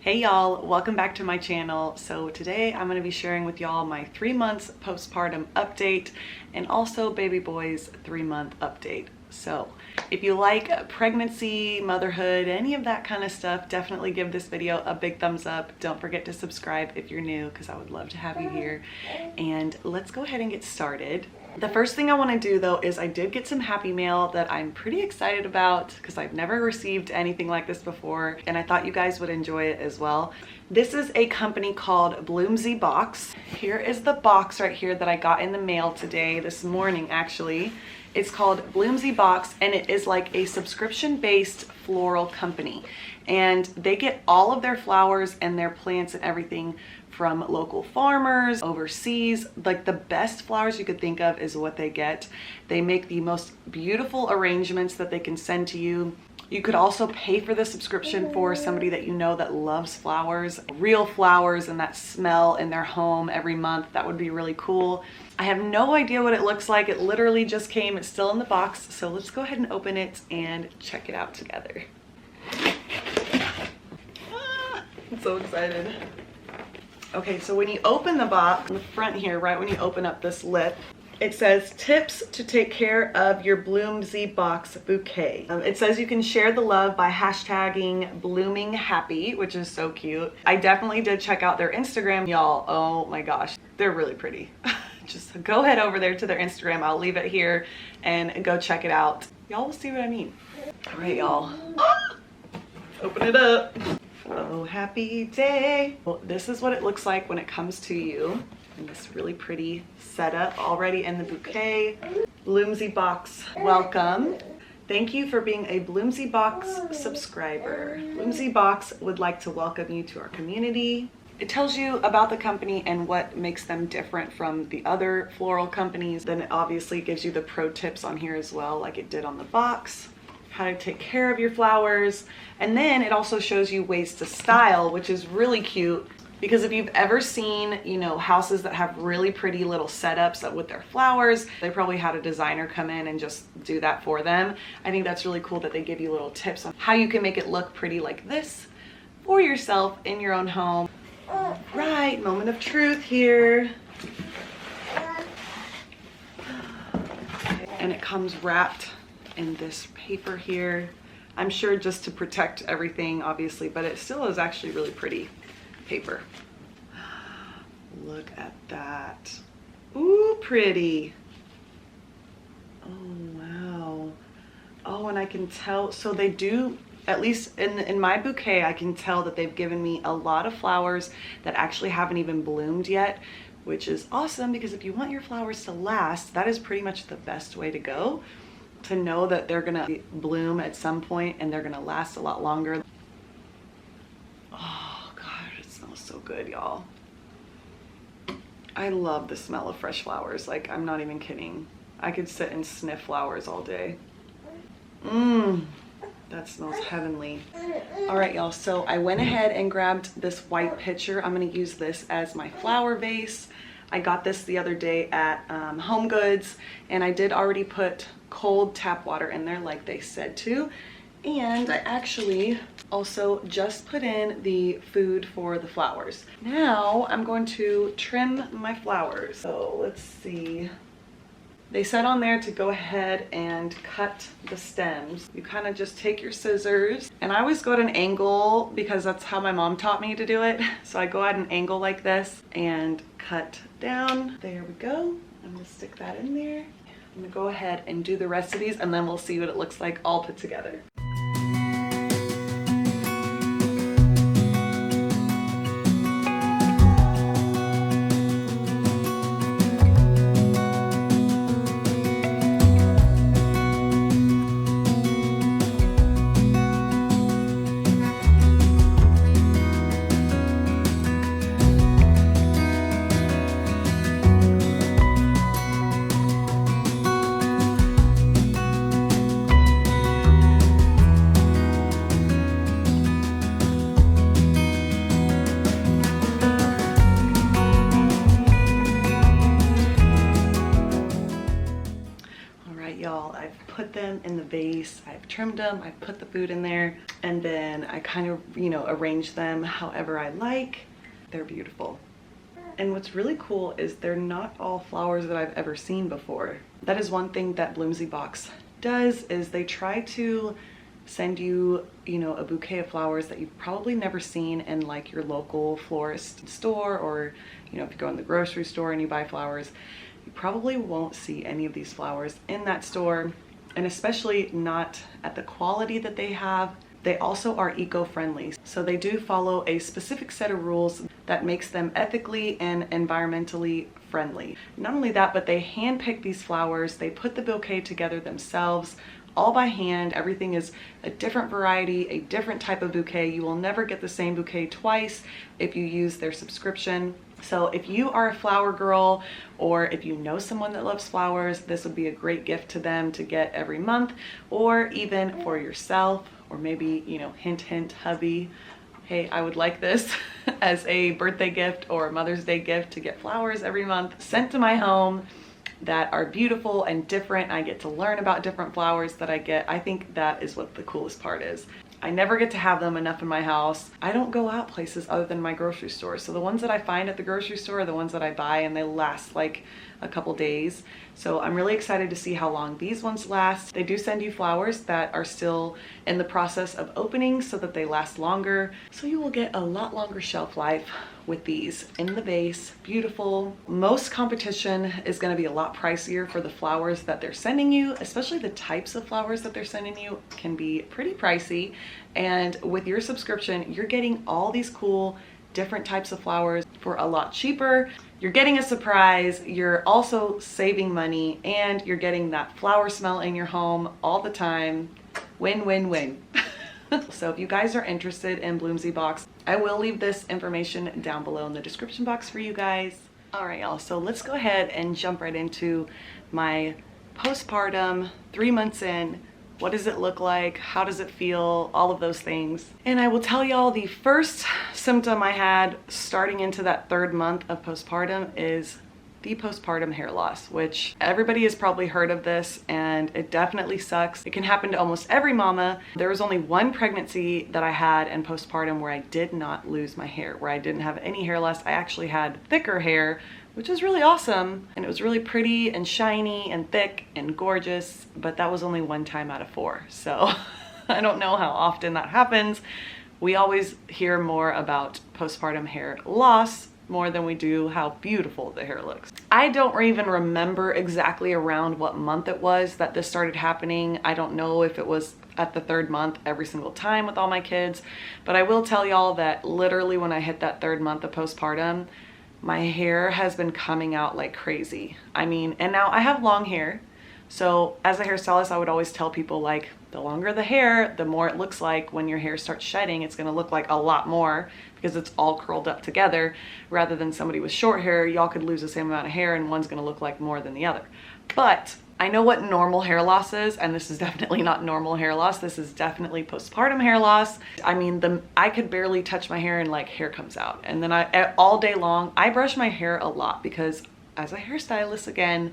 Hey y'all, welcome back to my channel. So today I'm going to be sharing with y'all my 3 months postpartum update and also baby boy's 3-month update. So if you like pregnancy, motherhood, any of that kind of stuff, definitely give this video a big thumbs up. Don't forget to subscribe if you're new because I would love to have you here. And let's go ahead and get started. The first thing I want to do though is I did get some happy mail that I'm pretty excited about because I've never received anything like this before and I thought you guys would enjoy it as well. This is a company called Bloomsy box. Here is the box right here that I got in the mail today, this morning actually. It's called Bloomsy box and it is like a subscription-based floral company. And they get all of their flowers and their plants and everything from local farmers, overseas. Like the best flowers you could think of is what they get. They make the most beautiful arrangements that they can send to you. You could also pay for the subscription for somebody that you know that loves flowers, real flowers and that smell in their home every month. That would be really cool. I have no idea what it looks like. It literally just came. It's still in the box. So let's go ahead and open it and check it out together. I'm so excited. Okay, so when you open the box, on the front here, right when you open up this lip, it says tips to take care of your Bloomsy box bouquet. It says you can share the love by hashtagging blooming happy, which is so cute. I definitely did check out their Instagram, y'all. Oh my gosh, they're really pretty. Just go head over there to their Instagram. I'll leave it here and go check it out. Y'all will see what I mean. All right, y'all. Open it up. Oh, happy day. Well, this is what it looks like when it comes to you in this really pretty setup already in the bouquet. Bloomsy box, welcome. Thank you for being a Bloomsy box subscriber. Bloomsy box would like to welcome you to our community. It tells you about the company and what makes them different from the other floral companies. Then it obviously gives you the pro tips on here as well, like it did on the box. How to take care of your flowers. And then it also shows you ways to style, which is really cute because if you've ever seen, you know, houses that have really pretty little setups with their flowers, they probably had a designer come in and just do that for them. I think that's really cool that they give you little tips on how you can make it look pretty like this for yourself in your own home. Right, moment of truth here. And it comes wrapped in this paper here. I'm sure just to protect everything, obviously, but it still is actually really pretty paper. Look at that. Ooh, pretty. Oh, wow. Oh, and I can tell, so they do, at least in my bouquet, I can tell that they've given me a lot of flowers that actually haven't even bloomed yet, which is awesome because if you want your flowers to last, that is pretty much the best way to go. To know that they're gonna bloom at some point and they're gonna last a lot longer. Oh God, it smells so good, y'all. I love the smell of fresh flowers. Like, I'm not even kidding. I could sit and sniff flowers all day. That smells heavenly. All right, y'all, so I went ahead and grabbed this white pitcher. I'm gonna use this as my flower vase. I got this the other day at Home Goods, and I did already put cold tap water in there like they said to. And I actually also just put in the food for the flowers. Now I'm going to trim my flowers. So let's see. They said on there to go ahead and cut the stems. You kind of just take your scissors, and I always go at an angle because that's how my mom taught me to do it. So I go at an angle like this and cut down. There we go. I'm gonna stick that in there. I'm gonna go ahead and do the rest of these and then we'll see what it looks like all put together. them in the vase. I've trimmed them, I've put the food in there, and then I kind of, you know, arrange them however I like. They're beautiful. And what's really cool is they're not all flowers that I've ever seen before. That is one thing that Bloomsy Box does, is they try to send you, you know, a bouquet of flowers that you've probably never seen in like your local florist store, or, you know, if you go in the grocery store and you buy flowers, you probably won't see any of these flowers in that store, and especially not at the quality that they have. They also are eco-friendly, so they do follow a specific set of rules that makes them ethically and environmentally friendly. Not only that, but they handpick these flowers, they put the bouquet together themselves, all by hand. Everything is a different variety, a different type of bouquet. You will never get the same bouquet twice if you use their subscription. So if you are a flower girl, or if you know someone that loves flowers, this would be a great gift to them to get every month, or even for yourself, or maybe, you know, hint, hint, hubby, hey, I would like this as a birthday gift or a Mother's Day gift, to get flowers every month sent to my home that are beautiful and different. I get to learn about different flowers that I get. I think that is what the coolest part is. I never get to have them enough in my house. I don't go out places other than my grocery store. So the ones that I find at the grocery store are the ones that I buy, and they last like a couple days. So I'm really excited to see how long these ones last. They do send you flowers that are still in the process of opening so that they last longer. So you will get a lot longer shelf life with these in the vase. Beautiful. Most competition is going to be a lot pricier for the flowers that they're sending you, especially the types of flowers that they're sending you can be pretty pricey. And with your subscription, you're getting all these cool different types of flowers for a lot cheaper. You're getting a surprise, you're also saving money, and you're getting that flower smell in your home all the time. Win, win, win. So if you guys are interested in Bloomsy Box, I will leave this information down below in the description box for you guys. All right, y'all, so let's go ahead and jump right into my postpartum, 3 months in. What does it look like? How does it feel? All of those things. And I will tell y'all, the first symptom I had starting into that 3rd month of postpartum is the postpartum hair loss, which everybody has probably heard of this, and it definitely sucks. It can happen to almost every mama. There was only one pregnancy that I had in postpartum where I did not lose my hair, where I didn't have any hair loss. I actually had thicker hair, which was really awesome, and it was really pretty and shiny and thick and gorgeous, but that was only 1 time out of 4. So I don't know how often that happens. We always hear more about postpartum hair loss more than we do how beautiful the hair looks. I don't even remember exactly around what month it was that this started happening. I don't know if it was at the 3rd month every single time with all my kids, but I will tell y'all that literally when I hit that 3rd month of postpartum, my hair has been coming out like crazy. I mean, and now I have long hair. So as a hairstylist, I would always tell people, like, the longer the hair, the more it looks like when your hair starts shedding, it's gonna look like a lot more because it's all curled up together, rather than somebody with short hair. Y'all could lose the same amount of hair and one's gonna look like more than the other. But I know what normal hair loss is, and this is definitely not normal hair loss. This is definitely postpartum hair loss. I mean, I could barely touch my hair and like hair comes out. And then all day long, I brush my hair a lot because as a hairstylist, again,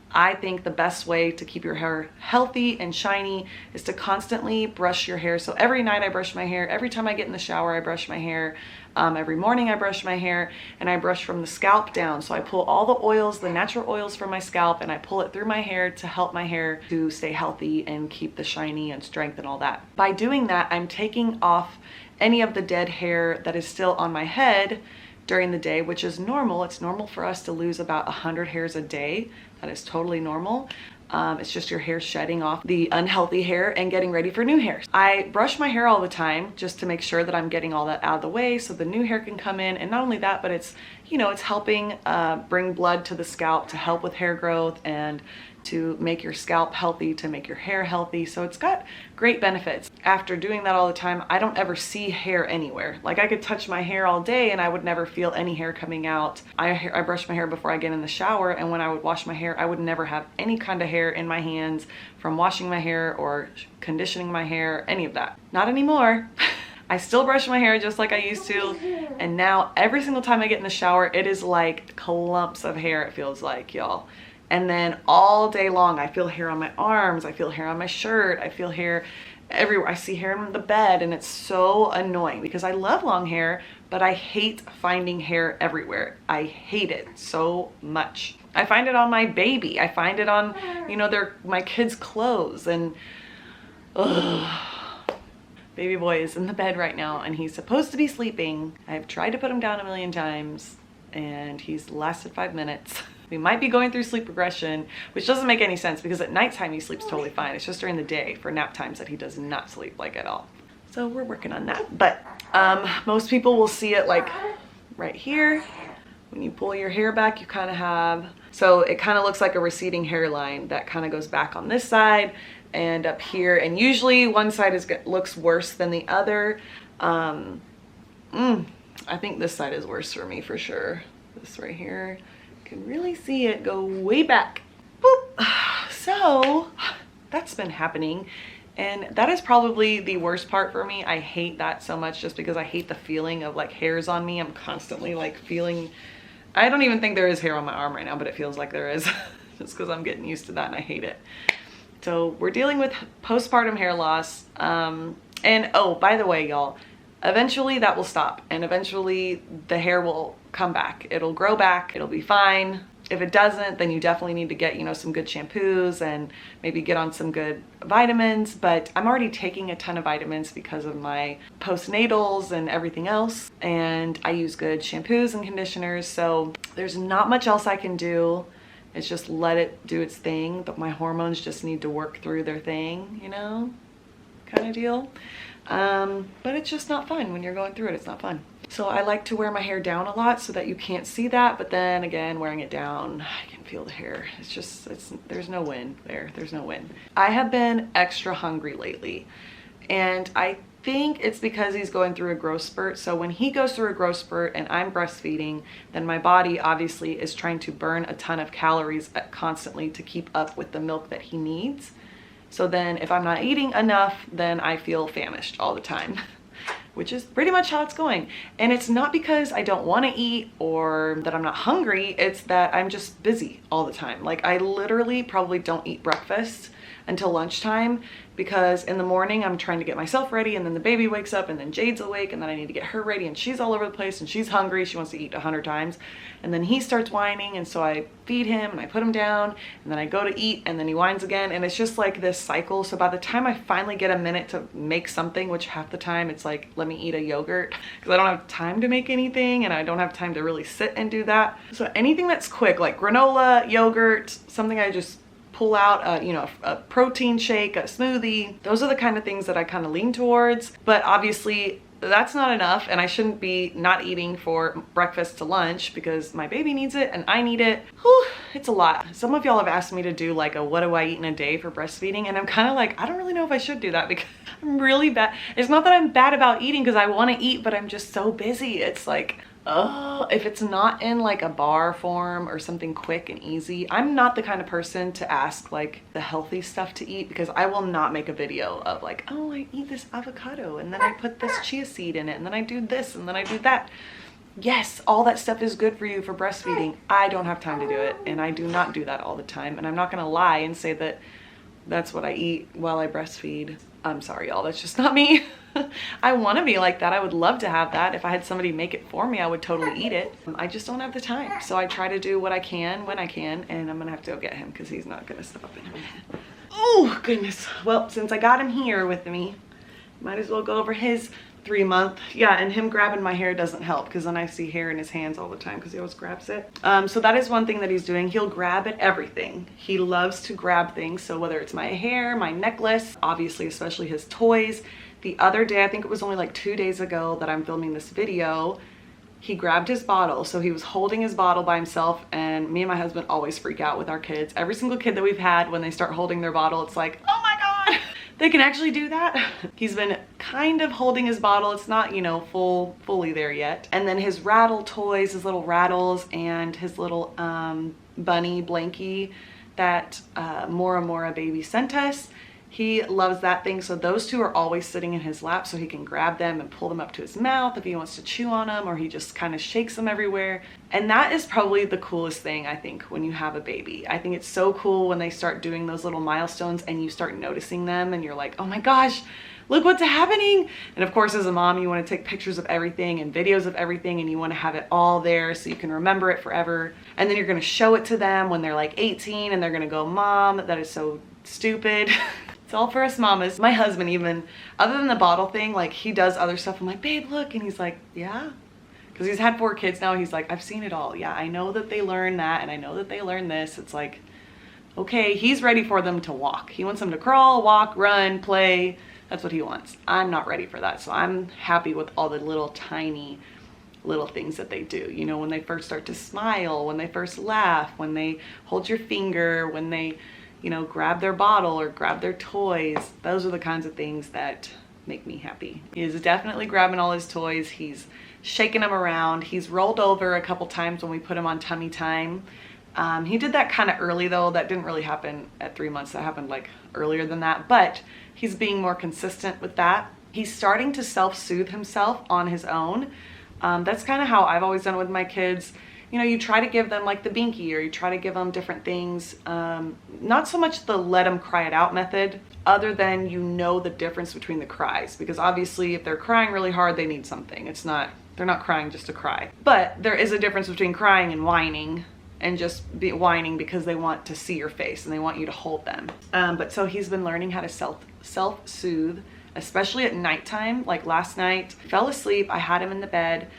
I think the best way to keep your hair healthy and shiny is to constantly brush your hair. So every night I brush my hair. Every time I get in the shower, I brush my hair. Every morning I brush my hair, and I brush from the scalp down. So I pull all the oils, the natural oils from my scalp, and I pull it through my hair to help my hair to stay healthy and keep the shiny and strength and all that. By doing that, I'm taking off any of the dead hair that is still on my head during the day, which is normal. It's normal for us to lose about 100 hairs a day. That is totally normal. It's just your hair shedding off the unhealthy hair and getting ready for new hair. I brush my hair all the time just to make sure that I'm getting all that out of the way so the new hair can come in. And not only that, but it's, you know, it's helping bring blood to the scalp to help with hair growth and to make your scalp healthy, to make your hair healthy. So it's got great benefits. After doing that all the time, I don't ever see hair anywhere. Like, I could touch my hair all day and I would never feel any hair coming out. I brush my hair before I get in the shower, and when I would wash my hair, I would never have any kind of hair in my hands from washing my hair or conditioning my hair, any of that. Not anymore. I still brush my hair just like I used to, and now every single time I get in the shower, it is like clumps of hair, it feels like, y'all. And then all day long, I feel hair on my arms, I feel hair on my shirt, I feel hair everywhere. I see hair on the bed, and it's so annoying because I love long hair, but I hate finding hair everywhere. I hate it so much. I find it on my baby. I find it on, you know, my kids' clothes, and ugh. Baby boy is in the bed right now, and he's supposed to be sleeping. I've tried to put him down a million times, and he's lasted 5 minutes. We might be going through sleep regression, which doesn't make any sense because at nighttime he sleeps totally fine. It's just during the day for nap times that he does not sleep like at all. So we're working on that. But most people will see it like right here. When you pull your hair back, you kind of have, so it kind of looks like a receding hairline that kind of goes back on this side and up here. And usually one side looks worse than the other. I think this side is worse for me for sure. This right here. Can really see it go way back. Boop. So that's been happening, and that is probably the worst part for me. I hate that so much just because I hate the feeling of like hairs on me. I'm constantly like feeling, I don't even think there is hair on my arm right now, but it feels like there is just because I'm getting used to that and I hate it. So we're dealing with postpartum hair loss. And oh, by the way, y'all, eventually that will stop, and eventually the hair will come back. It'll grow back, it'll be fine. If it doesn't, then you definitely need to get, you know, some good shampoos and maybe get on some good vitamins. But I'm already taking a ton of vitamins because of my postnatals and everything else. And I use good shampoos and conditioners. So there's not much else I can do. It's just let it do its thing. But my hormones just need to work through their thing, you know, kind of deal. But it's just not fun when you're going through it. It's not fun. So I like to wear my hair down a lot so that you can't see that. But then again, wearing it down, I can feel the hair. It's just, there's no win there. There's no win. I have been extra hungry lately, and I think it's because he's going through a growth spurt. So when he goes through a growth spurt and I'm breastfeeding, then my body obviously is trying to burn a ton of calories constantly to keep up with the milk that he needs. So then if I'm not eating enough, then I feel famished all the time, which is pretty much how it's going. And it's not because I don't want to eat or that I'm not hungry. It's that I'm just busy all the time. Like I literally probably don't eat breakfast until lunchtime, because in the morning I'm trying to get myself ready, and then the baby wakes up, and then Jade's awake, and then I need to get her ready, and she's all over the place, and she's hungry. She wants to eat 100 times. And then he starts whining, and so I feed him and I put him down, and then I go to eat, and then he whines again, and it's just like this cycle. So by the time I finally get a minute to make something, which half the time it's like, let me eat a yogurt, because I don't have time to make anything, and I don't have time to really sit and do that. So anything that's quick, like granola, yogurt, something I just pull out, you know, a protein shake, a smoothie. Those are the kind of things that I kind of lean towards. But obviously that's not enough, and I shouldn't be not eating for breakfast to lunch because my baby needs it and I need it. Whew, it's a lot. Some of y'all have asked me to do like a what do I eat in a day for breastfeeding, and I'm kind of like, I don't really know if I should do that because I'm really bad. It's not that I'm bad about eating, because I want to eat, but I'm just so busy. It's like, oh, if it's not in like a bar form or something quick and easy. I'm not the kind of person to ask like the healthy stuff to eat, because I will not make a video of like, oh, I eat this avocado and then I put this chia seed in it and then I do this and then I do that. Yes, all that stuff is good for you for breastfeeding. I don't have time to do it, and I do not do that all the time. And I'm not gonna lie and say that that's what I eat while I breastfeed. I'm sorry, y'all, that's just not me. I want to be like that. I would love to have that. If I had somebody make it for me, I would totally eat it. I just don't have the time. So I try to do what I can when I can, and I'm gonna have to go get him because he's not gonna stop in a minute. Oh goodness. Well, since I got him here with me, might as well go over his 3-month. Yeah, and him grabbing my hair doesn't help, because then I see hair in his hands all the time because he always grabs it. So that is one thing that he's doing. He'll grab at everything. He loves to grab things. So whether it's my hair, my necklace, obviously especially his toys. The other day, I think it was only like 2 days ago that I'm filming this video, he grabbed his bottle. So he was holding his bottle by himself, and me and my husband always freak out with our kids. Every single kid that we've had, when they start holding their bottle, it's like, oh my God, they can actually do that. He's been kind of holding his bottle. It's not, you know, fully there yet. And then his rattle toys, his little rattles, and his little bunny blankie that Mora baby sent us. He loves that thing. So those two are always sitting in his lap so he can grab them and pull them up to his mouth if he wants to chew on them, or he just kind of shakes them everywhere. And that is probably the coolest thing, I think, when you have a baby. I think it's so cool when they start doing those little milestones and you start noticing them and you're like, oh my gosh, look what's happening. And of course, as a mom, you want to take pictures of everything and videos of everything, and you want to have it all there so you can remember it forever. And then you're going to show it to them when they're like 18 and they're going to go, Mom, that is so stupid. It's all for us mamas. My husband, even, other than the bottle thing, like, he does other stuff. I'm like, babe, look. And he's like, yeah. Because he's had 4 kids now. He's like, I've seen it all. Yeah, I know that they learn that, and I know that they learn this. It's like, okay, he's ready for them to walk. He wants them to crawl, walk, run, play. That's what he wants. I'm not ready for that. So I'm happy with all the little tiny little things that they do. You know, when they first start to smile, when they first laugh, when they hold your finger, when they, you know, grab their bottle or grab their toys. Those are the kinds of things that make me happy. He is definitely grabbing all his toys. He's shaking them around. He's rolled over a couple times when we put him on tummy time. He did that kind of early though. That didn't really happen at 3 months. That happened like earlier than that, but he's being more consistent with that. He's starting to self-soothe himself on his own. That's kind of how I've always done it with my kids. You know, you try to give them like the binky, or you try to give them different things. Not so much the let them cry it out method, other than you know the difference between the cries, because obviously if they're crying really hard, they need something. It's not, they're not crying just to cry. But there is a difference between crying and whining, and just whining because they want to see your face and they want you to hold them. But so he's been learning how to self-soothe, especially at nighttime. Like last night, fell asleep, I had him in the bed,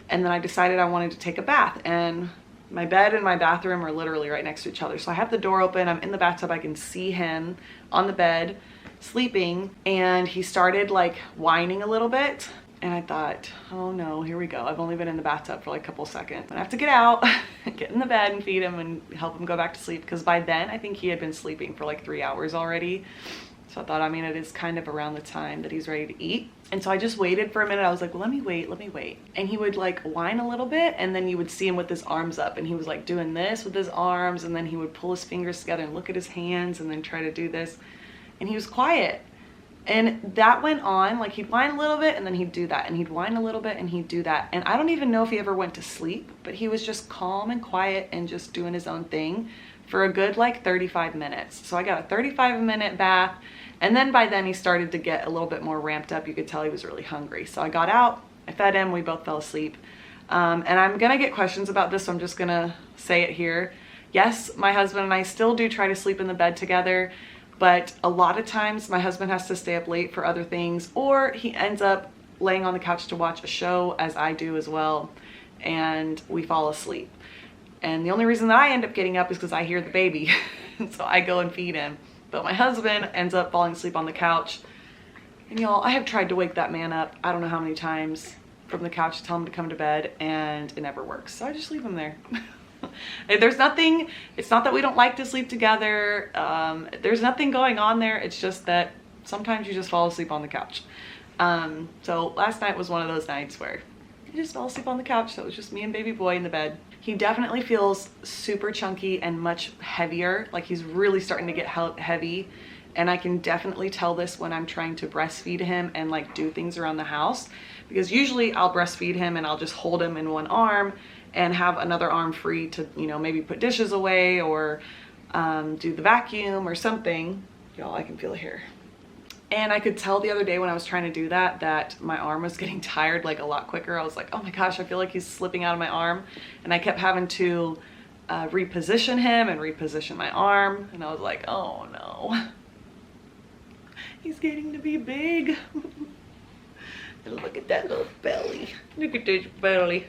and then I decided I wanted to take a bath, and my bed and my bathroom are literally right next to each other. So I have the door open, I'm in the bathtub, I can see him on the bed sleeping, and he started like whining a little bit. And I thought, oh no, here we go. I've only been in the bathtub for like a couple seconds. I have to get out, get in the bed and feed him and help him go back to sleep. Because by then, I think he had been sleeping for like 3 hours already. So I thought, I mean, it is kind of around the time that he's ready to eat. And so I just waited for a minute. I was like, well, let me wait. And he would like whine a little bit, and then you would see him with his arms up, and he was like doing this with his arms, and then he would pull his fingers together and look at his hands and then try to do this. And he was quiet. And that went on, like he'd whine a little bit and then he'd do that, and he'd whine a little bit and he'd do that. And I don't even know if he ever went to sleep, but he was just calm and quiet and just doing his own thing for a good like 35 minutes. So I got a 35-minute bath, and then by then he started to get a little bit more ramped up. You could tell he was really hungry. So I got out, I fed him, we both fell asleep. And I'm gonna get questions about this, so I'm just gonna say it here. Yes, my husband and I still do try to sleep in the bed together, but a lot of times my husband has to stay up late for other things, or he ends up laying on the couch to watch a show, as I do as well, and we fall asleep. And the only reason that I end up getting up is because I hear the baby. So I go and feed him. But my husband ends up falling asleep on the couch. And y'all, I have tried to wake that man up I don't know how many times from the couch to tell him to come to bed, and it never works. So I just leave him there. There's nothing, it's not that we don't like to sleep together. There's nothing going on there. It's just that sometimes you just fall asleep on the couch. So last night was one of those nights where I just fell asleep on the couch. So it was just me and baby boy in the bed. He definitely feels super chunky and much heavier. Like he's really starting to get heavy. And I can definitely tell this when I'm trying to breastfeed him and like do things around the house, because usually I'll breastfeed him and I'll just hold him in one arm and have another arm free to, you know, maybe put dishes away or do the vacuum or something. Y'all, I can feel it here. And I could tell the other day when I was trying to do that, that my arm was getting tired like a lot quicker. I was like, oh my gosh, I feel like he's slipping out of my arm. And I kept having to reposition him and reposition my arm. And I was like, oh no. He's getting to be big. Look at that little belly. Look at this belly.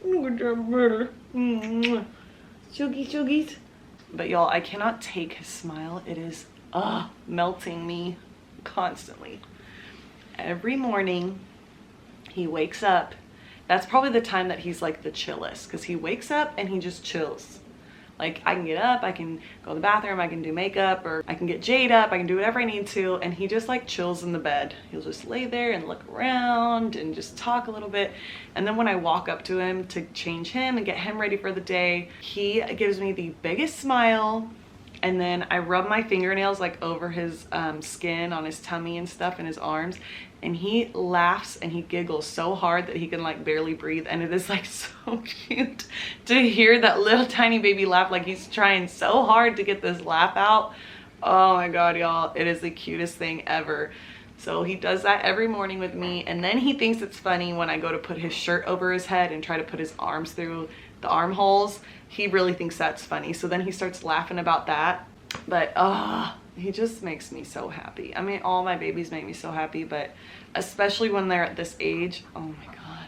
Look at that belly. Chuggy chuggies. But y'all, I cannot take his smile. It is melting me constantly. Every morning he wakes up. That's probably the time that he's like the chillest, because he wakes up and he just chills. Like I can get up, I can go to the bathroom, I can do makeup, or I can get Jade up, I can do whatever I need to, and he just like chills in the bed. He'll just lay there and look around and just talk a little bit. And then when I walk up to him to change him and get him ready for the day, he gives me the biggest smile And then I rub my fingernails like over his skin on his tummy and stuff and his arms, and he laughs and he giggles so hard that he can like barely breathe. And it is like so cute to hear that little tiny baby laugh, like he's trying so hard to get this laugh out. Oh my God, y'all, it is the cutest thing ever. So he does that every morning with me, and then he thinks it's funny when I go to put his shirt over his head and try to put his arms through the armholes. He really thinks that's funny. So then he starts laughing about that. But he just makes me so happy. I mean, all my babies make me so happy, but especially when they're at this age, oh my God.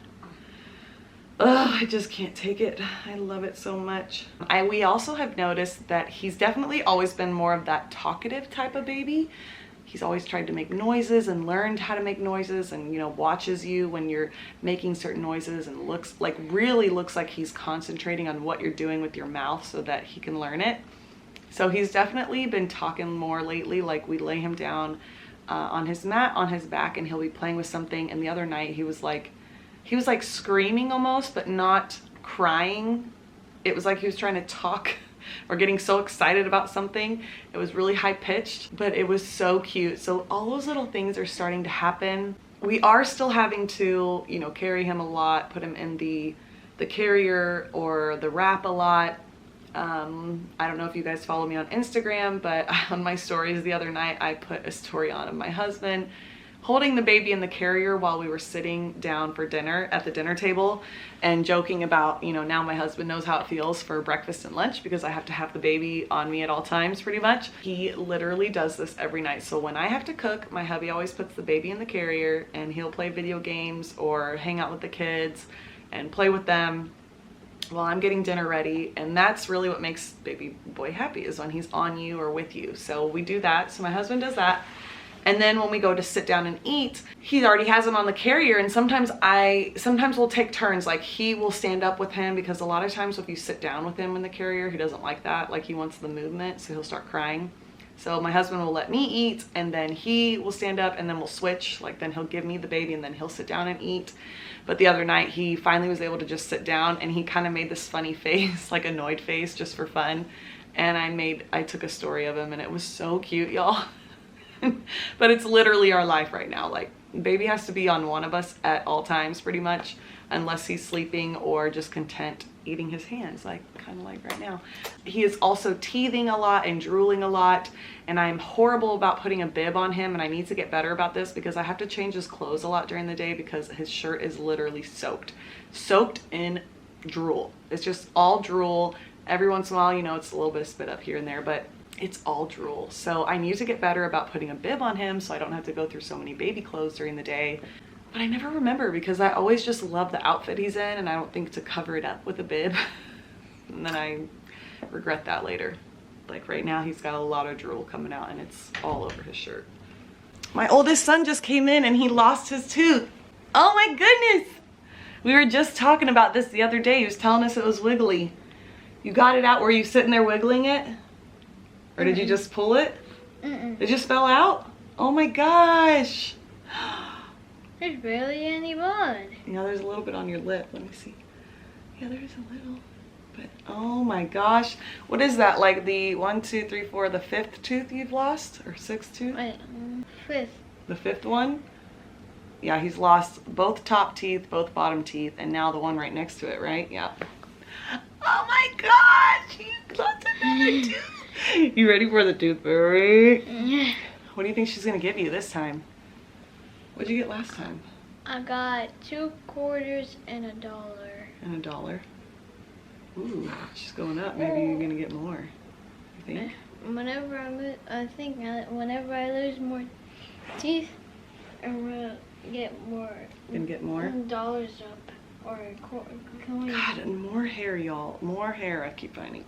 I just can't take it. I love it so much. We also have noticed that he's definitely always been more of that talkative type of baby. He's always tried to make noises and learned how to make noises, and, you know, watches you when you're making certain noises and really looks like he's concentrating on what you're doing with your mouth so that he can learn it. So he's definitely been talking more lately. Like, we lay him down on his mat on his back and he'll be playing with something, and the other night he was like screaming almost, but not crying. It was like he was trying to talk or getting so excited about something. It was really high pitched, but it was so cute. So all those little things are starting to happen. We are still having to, you know, carry him a lot, put him in the carrier or the wrap a lot. I don't know if you guys follow me on Instagram, but on my stories the other night, I put a story on of my husband holding the baby in the carrier while we were sitting down for dinner at the dinner table, and joking about, you know, now my husband knows how it feels for breakfast and lunch because I have to have the baby on me at all times pretty much. He literally does this every night. So when I have to cook, my hubby always puts the baby in the carrier and he'll play video games or hang out with the kids and play with them while I'm getting dinner ready. And that's really what makes baby boy happy, is when he's on you or with you. So we do that. So my husband does that. And then when we go to sit down and eat, he already has him on the carrier, and sometimes we'll take turns. Like, he will stand up with him, because a lot of times if you sit down with him in the carrier, he doesn't like that. Like, he wants the movement, so he'll start crying. So my husband will let me eat, and then he will stand up, and then we'll switch. Like, then he'll give me the baby and then he'll sit down and eat. But the other night he finally was able to just sit down, and he kind of made this funny face, like annoyed face, just for fun. And I took a story of him, and it was so cute, y'all. But it's literally our life right now. Like, baby has to be on one of us at all times pretty much, unless he's sleeping or just content eating his hands, like kind of like right now. He is also teething a lot and drooling a lot, and I'm horrible about putting a bib on him, and I need to get better about this because I have to change his clothes a lot during the day because his shirt is literally soaked in drool. It's just all drool. Every once in a while, you know, it's a little bit of spit up here and there, but it's all drool. So I need to get better about putting a bib on him so I don't have to go through so many baby clothes during the day. But I never remember, because I always just love the outfit he's in, and I don't think to cover it up with a bib. And then I regret that later. Like right now, he's got a lot of drool coming out and it's all over his shirt. My oldest son just came in and he lost his tooth. Oh my goodness. We were just talking about this the other day. He was telling us it was wiggly. You got it out? Were you sitting there wiggling it? Or did you just pull it? It just fell out? Oh my gosh. There's barely any blood. Yeah, there's a little bit on your lip. Let me see. Yeah, there's a little. But oh my gosh. What is that? Like the 1, 2, 3, 4, the 5th tooth you've lost? Or 6th tooth? Fifth. The 5th one? Yeah, he's lost both top teeth, both bottom teeth, and now the one right next to it, right? Yeah. Oh my gosh. You lost another tooth. You ready for the tooth fairy? Yeah. What do you think she's gonna give you this time? What'd you get last time? I got 2 quarters and $1. And $1. Ooh, she's going up. Maybe you're gonna get more. You think? Whenever whenever I lose more teeth, I'm gonna get more. Gonna get more? Dollars up, or coins. God, and more hair, y'all. More hair. I keep finding.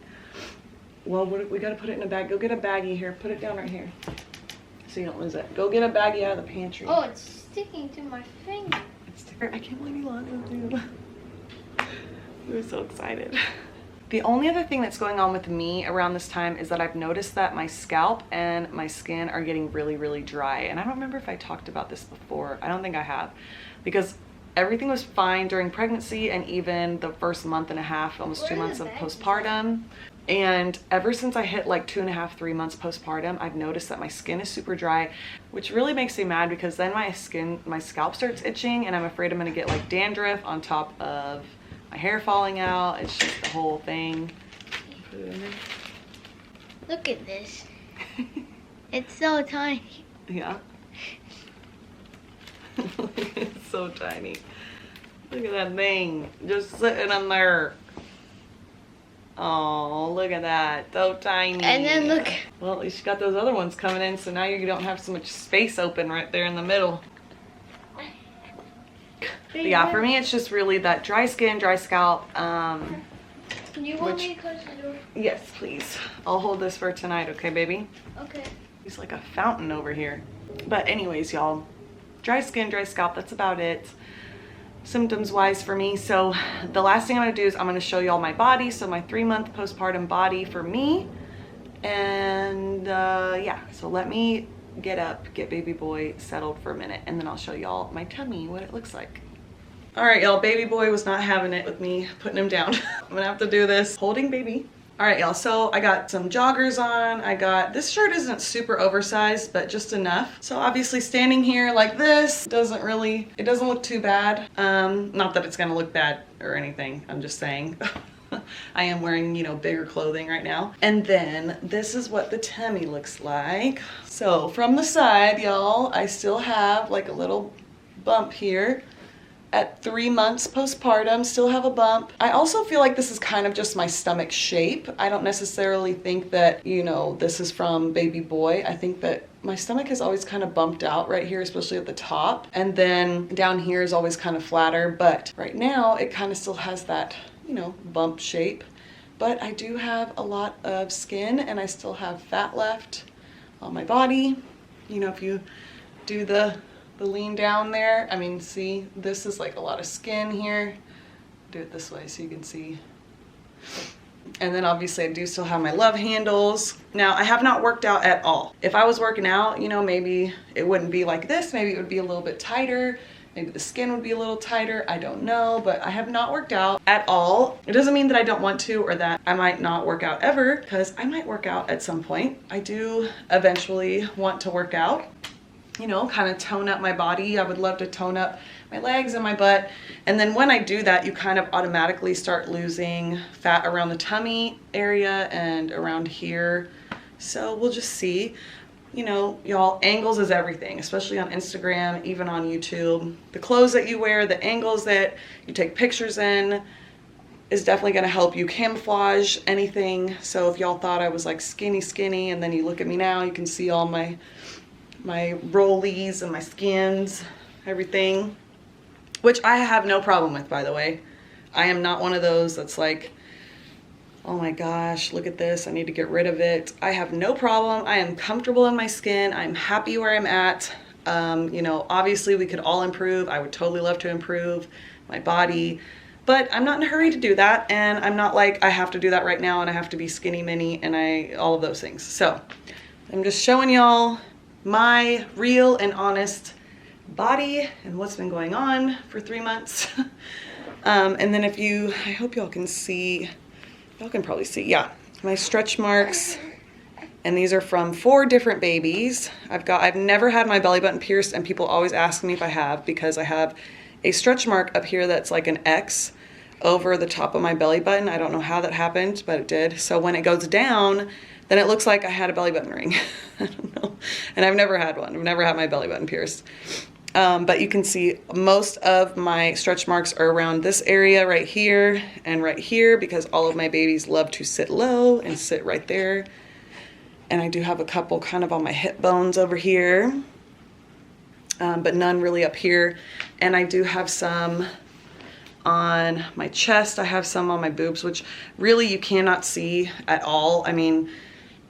Well, we gotta put it in a bag. Go get a baggie here. Put it down right here, so you don't lose it. Go get a baggie out of the pantry. Oh, it's sticking to my finger. I can't believe you lost it, dude. We were so excited. The only other thing that's going on with me around this time is that I've noticed that my scalp and my skin are getting really, really dry. And I don't remember if I talked about this before. I don't think I have, because everything was fine during pregnancy and even the first month and a half, almost 2 months of postpartum. And ever since I hit like 2.5, 3 months postpartum, I've noticed that my skin is super dry, which really makes me mad because then my scalp starts itching and I'm afraid I'm gonna get like dandruff on top of my hair falling out. It's just the whole thing. Put it in there. Look at this. It's so tiny. Yeah. It's so tiny. Look at that thing just sitting in there. Oh, look at that. So tiny. And then look. Well, at least you got those other ones coming in, so now you don't have so much space open right there in the middle. But yeah, for me, it's just really that dry skin, dry scalp. Do you want me to close the door? Yes, please. I'll hold this for tonight, okay, baby? Okay. He's like a fountain over here. But anyways, y'all, dry skin, dry scalp, that's about it. Symptoms wise for me. So the last thing I'm gonna do is I'm gonna show y'all my body. So my 3-month postpartum body for me. And yeah, so let me get up, get baby boy settled for a minute, and then I'll show y'all my tummy, what it looks like. All right, y'all, baby boy was not having it with me putting him down. I'm gonna have to do this holding baby. All right, y'all, so I got some joggers on. This shirt isn't super oversized, but just enough. So obviously standing here like this it doesn't look too bad. Not that it's gonna look bad or anything, I'm just saying. I am wearing, you know, bigger clothing right now. And then this is what the tummy looks like. So from the side, y'all, I still have like a little bump here. At 3 months postpartum, still have a bump. I also feel like this is kind of just my stomach shape. I don't necessarily think that, you know, this is from baby boy. I think that my stomach is always kind of bumped out right here, especially at the top. And then down here is always kind of flatter, but right now it kind of still has that, you know, bump shape. But I do have a lot of skin and I still have fat left on my body. You know, if you do the lean down there, I mean, see, this is like a lot of skin here. Do it this way so you can see. And then obviously I do still have my love handles. Now I have not worked out at all. If I was working out, you know, maybe it wouldn't be like this. Maybe it would be a little bit tighter. Maybe the skin would be a little tighter. I don't know, but I have not worked out at all. It doesn't mean that I don't want to or that I might not work out ever, because I might work out at some point. I do eventually want to work out. You know, kind of tone up my body. I would love to tone up my legs and my butt. And then when I do that, you kind of automatically start losing fat around the tummy area and around here. So we'll just see. You know, y'all, angles is everything, especially on Instagram, even on YouTube. The clothes that you wear, the angles that you take pictures in is definitely gonna help you camouflage anything. So if y'all thought I was like skinny, and then you look at me now, you can see all my rollies and my skins, everything, which I have no problem with, by the way. I am not one of those that's like, oh my gosh, look at this, I need to get rid of it. I have no problem. I am comfortable in my skin. I'm happy where I'm at. You know, obviously we could all improve. I would totally love to improve my body, but I'm not in a hurry to do that. And I'm not like, I have to do that right now and I have to be skinny mini and all of those things. So I'm just showing y'all my real and honest body and what's been going on for 3 months. And then I hope y'all can see, y'all can probably see, yeah, my stretch marks. And these are from 4 different babies. I've never had my belly button pierced, and people always ask me if I have, because I have a stretch mark up here that's like an X over the top of my belly button. I don't know how that happened, but it did. So when it goes down, then it looks like I had a belly button ring. I don't know. And I've never had one. I've never had my belly button pierced. But you can see most of my stretch marks are around this area right here and right here, because all of my babies love to sit low and sit right there. And I do have a couple kind of on my hip bones over here, but none really up here. And I do have some on my chest. I have some on my boobs, which really you cannot see at all. I mean,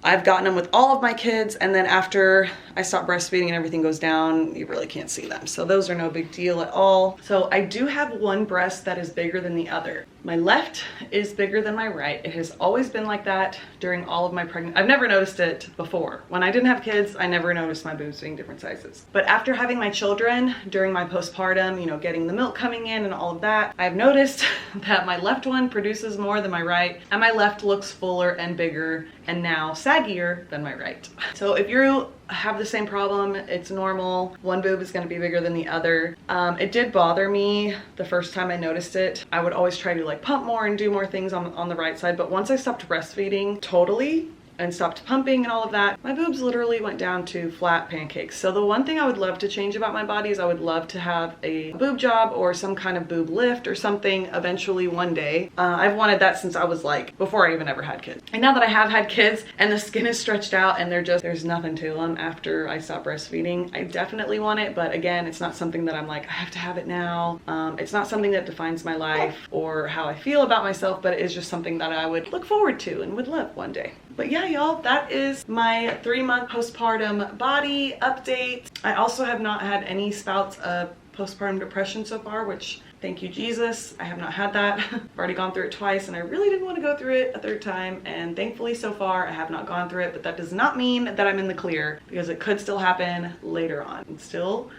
I've gotten them with all of my kids, and then after I stop breastfeeding and everything goes down, you really can't see them. So those are no big deal at all. So I do have one breast that is bigger than the other. My left is bigger than my right. It has always been like that during all of my pregnancy. I've never noticed it before. When I didn't have kids, I never noticed my boobs being different sizes. But after having my children, during my postpartum, you know, getting the milk coming in and all of that, I've noticed that my left one produces more than my right, and my left looks fuller and bigger and now saggier than my right. So if you have the same problem, it's normal. One boob is going to be bigger than the other. It did bother me the first time I noticed it. I would always try to like pump more and do more things on the right side, but once I stopped breastfeeding totally and stopped pumping and all of that, my boobs literally went down to flat pancakes. So the one thing I would love to change about my body is I would love to have a boob job or some kind of boob lift or something eventually one day. I've wanted that since I was like, before I even ever had kids. And now that I have had kids and the skin is stretched out and there's nothing to them after I stop breastfeeding, I definitely want it. But again, it's not something that I'm like, I have to have it now. It's not something that defines my life or how I feel about myself, but it is just something that I would look forward to and would love one day. But yeah, y'all, that is my 3-month postpartum body update. I also have not had any spouts of postpartum depression so far, which thank you, Jesus. I have not had that. I've already gone through it twice and I really didn't want to go through it a third time. And thankfully so far I have not gone through it, but that does not mean that I'm in the clear because it could still happen later on. I'm still,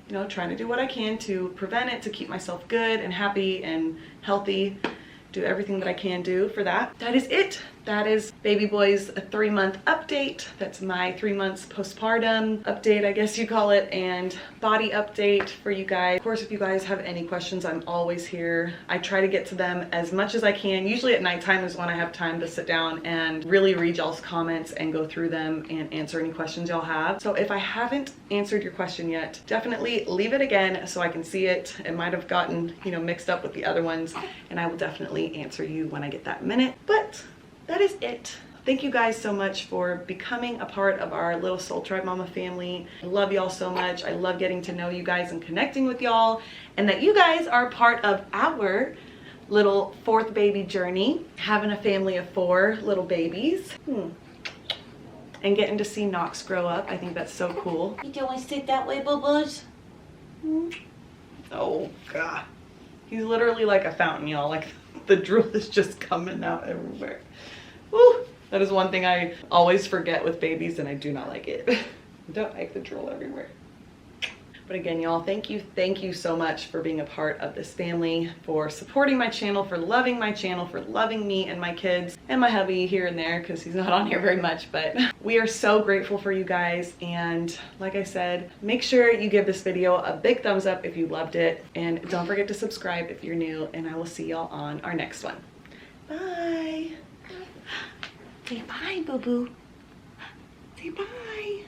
you know, trying to do what I can to prevent it, to keep myself good and happy and healthy. Do everything that I can do for that. That is it. That is baby boy's 3-month update. That's my 3 months postpartum update, I guess you call it, and body update for you guys. Of course, if you guys have any questions, I'm always here. I try to get to them as much as I can. Usually at nighttime is when I have time to sit down and really read y'all's comments and go through them and answer any questions y'all have. So if I haven't answered your question yet, definitely leave it again so I can see it. It might have gotten, you know, mixed up with the other ones, and I will definitely answer you when I get that minute. But that is it. Thank you guys so much for becoming a part of our little Soul Tribe Mama family. I love y'all so much. I love getting to know you guys and connecting with y'all, and that you guys are part of our little 4th baby journey, having a family of 4 little babies. And getting to see Knox grow up. I think that's so cool. You don't want to sit that way, boo-boos? Oh, God. He's literally like a fountain, y'all. Like, the drool is just coming out everywhere. Woo! That is one thing I always forget with babies, and I do not like it. I don't like the drool everywhere. But again, y'all, thank you so much for being a part of this family, for supporting my channel, for loving my channel, for loving me and my kids and my hubby here and there because he's not on here very much. But we are so grateful for you guys. And like I said, make sure you give this video a big thumbs up if you loved it. And don't forget to subscribe if you're new. And I will see y'all on our next one. Bye. Say bye, boo-boo. Say bye.